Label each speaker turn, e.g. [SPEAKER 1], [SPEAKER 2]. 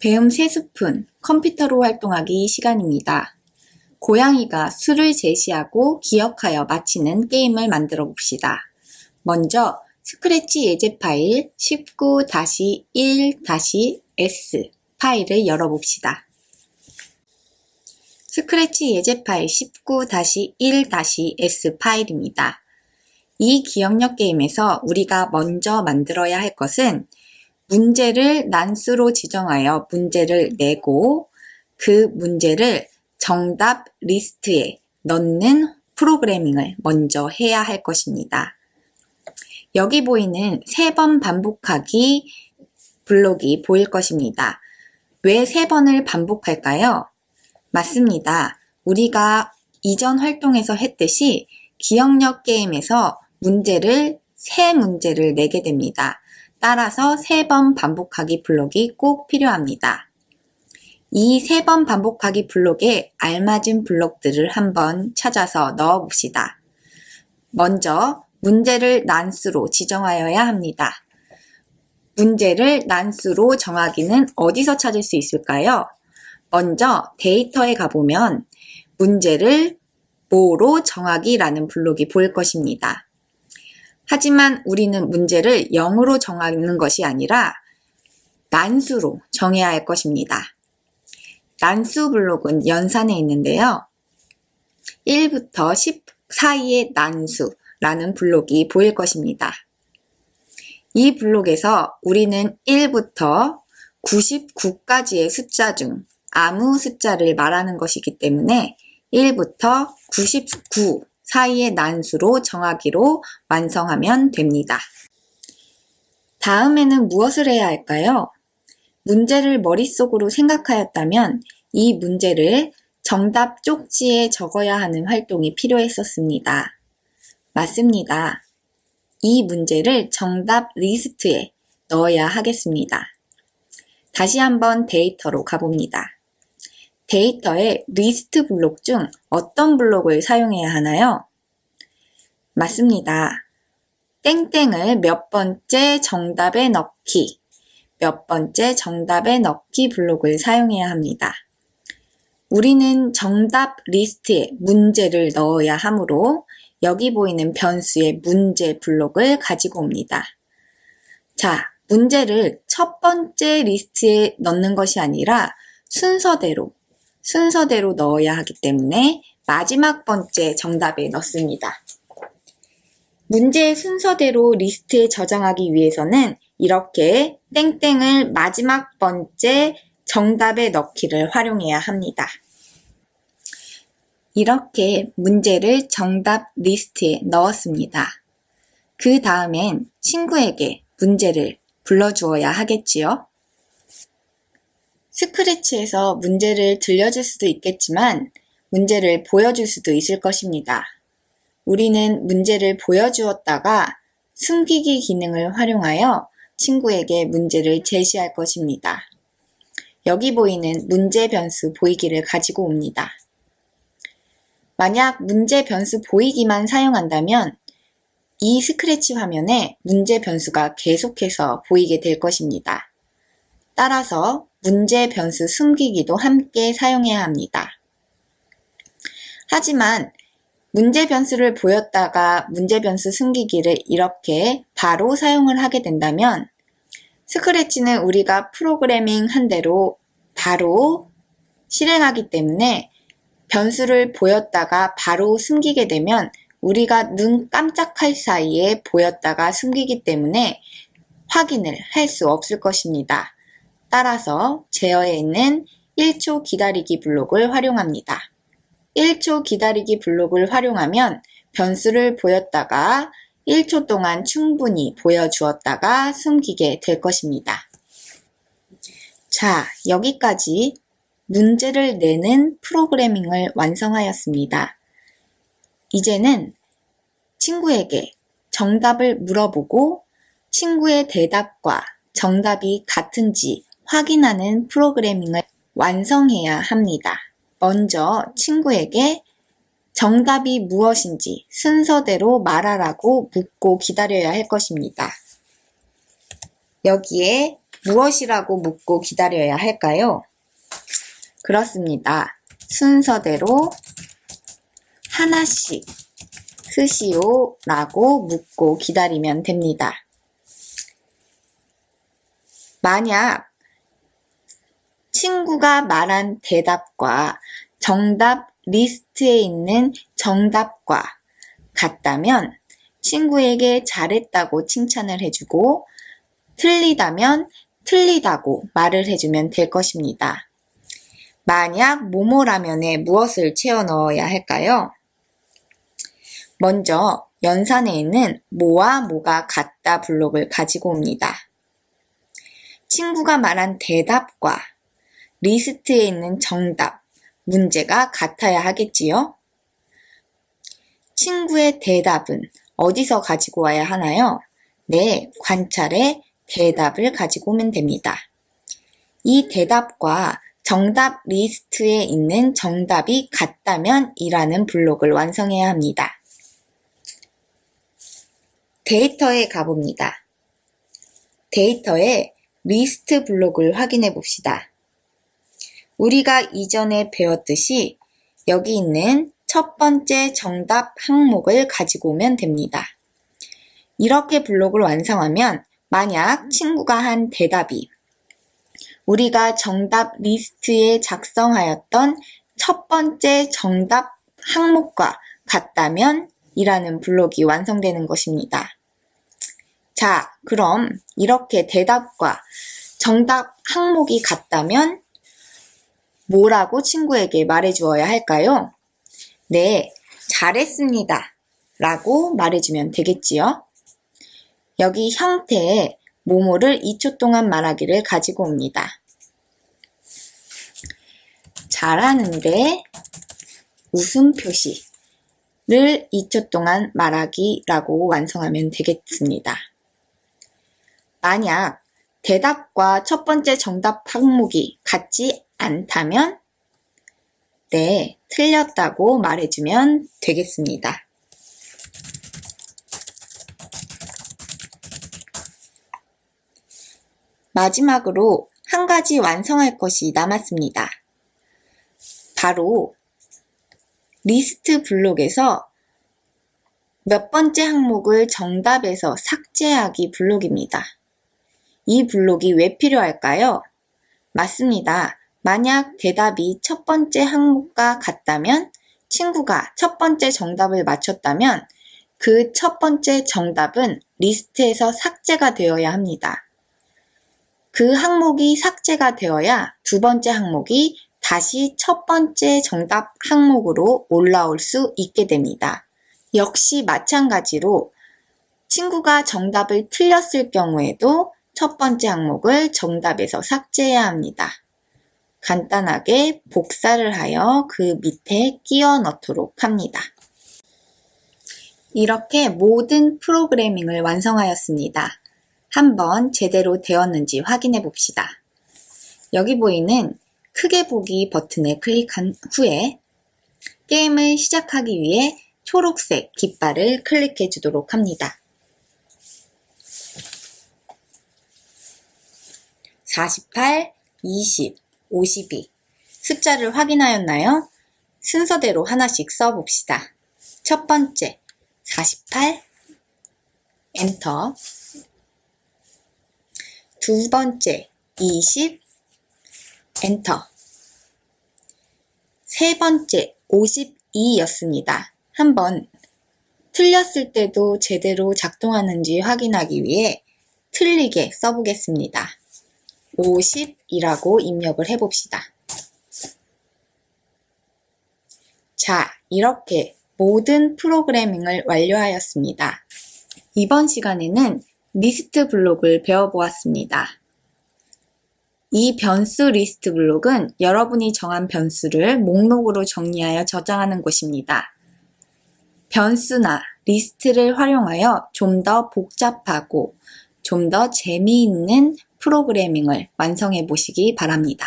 [SPEAKER 1] 배음 3스푼, 컴퓨터로 활동하기 시간입니다. 고양이가 수를 제시하고 기억하여 맞히는 게임을 만들어 봅시다. 먼저 스크래치 예제 파일 19-1-S 파일을 열어봅시다. 스크래치 예제 파일 19-1-S 파일입니다. 이 기억력 게임에서 우리가 먼저 만들어야 할 것은 문제를 난수로 지정하여 문제를 내고 그 문제를 정답 리스트에 넣는 프로그래밍을 먼저 해야 할 것입니다. 여기 보이는 3번 반복하기 블록이 보일 것입니다. 왜 3번을 반복할까요? 맞습니다. 우리가 이전 활동에서 했듯이 기억력 게임에서 세 문제를 내게 됩니다. 따라서 3번 반복하기 블록이 꼭 필요합니다. 이 3번 반복하기 블록에 알맞은 블록들을 한번 찾아서 넣어 봅시다. 먼저 문제를 난수로 지정하여야 합니다. 문제를 난수로 정하기는 어디서 찾을 수 있을까요? 먼저 데이터에 가보면 문제를 뭐로 정하기라는 블록이 보일 것입니다. 하지만 우리는 문제를 0으로 정하는 것이 아니라 난수로 정해야 할 것입니다. 난수 블록은 연산에 있는데요. 1부터 10 사이의 난수라는 블록이 보일 것입니다. 이 블록에서 우리는 1부터 99까지의 숫자 중 아무 숫자를 말하는 것이기 때문에 1부터 99 사이의 난수로 정하기로 완성하면 됩니다. 다음에는 무엇을 해야 할까요? 문제를 머릿속으로 생각하였다면 이 문제를 정답 쪽지에 적어야 하는 활동이 필요했었습니다. 맞습니다. 이 문제를 정답 리스트에 넣어야 하겠습니다. 다시 한번 데이터로 가봅니다. 데이터의 리스트 블록 중 어떤 블록을 사용해야 하나요? 맞습니다. 땡땡을 몇 번째 정답에 넣기, 몇 번째 정답에 넣기 블록을 사용해야 합니다. 우리는 정답 리스트에 문제를 넣어야 하므로 여기 보이는 변수의 문제 블록을 가지고 옵니다. 자, 문제를 첫 번째 리스트에 넣는 것이 아니라 순서대로 넣어야 하기 때문에 마지막 번째 정답에 넣습니다. 문제의 순서대로 리스트에 저장하기 위해서는 이렇게 땡땡을 마지막 번째 정답에 넣기를 활용해야 합니다. 이렇게 문제를 정답 리스트에 넣었습니다. 그 다음엔 친구에게 문제를 불러주어야 하겠지요? 스크래치에서 문제를 들려줄 수도 있겠지만 문제를 보여줄 수도 있을 것입니다. 우리는 문제를 보여주었다가 숨기기 기능을 활용하여 친구에게 문제를 제시할 것입니다. 여기 보이는 문제 변수 보이기를 가지고 옵니다. 만약 문제 변수 보이기만 사용한다면 이 스크래치 화면에 문제 변수가 계속해서 보이게 될 것입니다. 따라서 문제 변수 숨기기도 함께 사용해야 합니다. 하지만 문제 변수를 보였다가 문제 변수 숨기기를 이렇게 바로 사용을 하게 된다면 스크래치는 우리가 프로그래밍 한 대로 바로 실행하기 때문에 변수를 보였다가 바로 숨기게 되면 우리가 눈 깜짝할 사이에 보였다가 숨기기 때문에 확인을 할 수 없을 것입니다. 따라서 제어에 있는 1초 기다리기 블록을 활용합니다. 1초 기다리기 블록을 활용하면 변수를 보였다가 1초 동안 충분히 보여주었다가 숨기게 될 것입니다. 자, 여기까지 문제를 내는 프로그래밍을 완성하였습니다. 이제는 친구에게 정답을 물어보고 친구의 대답과 정답이 같은지 확인하는 프로그래밍을 완성해야 합니다. 먼저 친구에게 정답이 무엇인지 순서대로 말하라고 묻고 기다려야 할 것입니다. 여기에 무엇이라고 묻고 기다려야 할까요? 그렇습니다. 순서대로 하나씩 쓰시오 라고 묻고 기다리면 됩니다. 만약 친구가 말한 대답과 정답 리스트에 있는 정답과 같다면 친구에게 잘했다고 칭찬을 해주고 틀리다면 틀리다고 말을 해주면 될 것입니다. 만약 모모라면에 무엇을 채워 넣어야 할까요? 먼저 연산에 있는 뭐와 뭐가 같다 블록을 가지고 옵니다. 친구가 말한 대답과 리스트에 있는 정답, 문제가 같아야 하겠지요? 친구의 대답은 어디서 가지고 와야 하나요? 네, 관찰에 대답을 가지고 오면 됩니다. 이 대답과 정답 리스트에 있는 정답이 같다면 이라는 블록을 완성해야 합니다. 데이터에 가봅니다. 데이터에 리스트 블록을 확인해 봅시다. 우리가 이전에 배웠듯이 여기 있는 첫 번째 정답 항목을 가지고 오면 됩니다. 이렇게 블록을 완성하면 만약 친구가 한 대답이 우리가 정답 리스트에 작성하였던 첫 번째 정답 항목과 같다면 이라는 블록이 완성되는 것입니다. 자, 그럼 이렇게 대답과 정답 항목이 같다면 뭐라고 친구에게 말해주어야 할까요? 네, 잘했습니다 라고 말해주면 되겠지요? 여기 형태에 뭐뭐를 2초 동안 말하기를 가지고 옵니다. 잘하는데 웃음 표시를 2초 동안 말하기라고 완성하면 되겠습니다. 만약 대답과 첫 번째 정답 항목이 같지 않다면 네, 틀렸다고 말해주면 되겠습니다. 마지막으로 한 가지 완성할 것이 남았습니다. 바로 리스트 블록에서 몇 번째 항목을 정답에서 삭제하기 블록입니다. 이 블록이 왜 필요할까요? 맞습니다. 만약 대답이 첫 번째 항목과 같다면 친구가 첫 번째 정답을 맞췄다면 그 첫 번째 정답은 리스트에서 삭제가 되어야 합니다. 그 항목이 삭제가 되어야 두 번째 항목이 다시 첫 번째 정답 항목으로 올라올 수 있게 됩니다. 역시 마찬가지로 친구가 정답을 틀렸을 경우에도 첫 번째 항목을 정답에서 삭제해야 합니다. 간단하게 복사를 하여 그 밑에 끼워 넣도록 합니다. 이렇게 모든 프로그래밍을 완성하였습니다. 한번 제대로 되었는지 확인해 봅시다. 여기 보이는 크게 보기 버튼을 클릭한 후에 게임을 시작하기 위해 초록색 깃발을 클릭해 주도록 합니다. 48, 20, 52 숫자를 확인하였나요? 순서대로 하나씩 써봅시다. 첫 번째 48 엔터, 두 번째 20 엔터, 세 번째 52였습니다. 한번 틀렸을 때도 제대로 작동하는지 확인하기 위해 틀리게 써보겠습니다. 50이라고 입력을 해봅시다. 자, 이렇게 모든 프로그래밍을 완료하였습니다. 이번 시간에는 리스트 블록을 배워보았습니다. 이 변수 리스트 블록은 여러분이 정한 변수를 목록으로 정리하여 저장하는 곳입니다. 변수나 리스트를 활용하여 좀 더 복잡하고 좀 더 재미있는 프로그래밍을 완성해 보시기 바랍니다.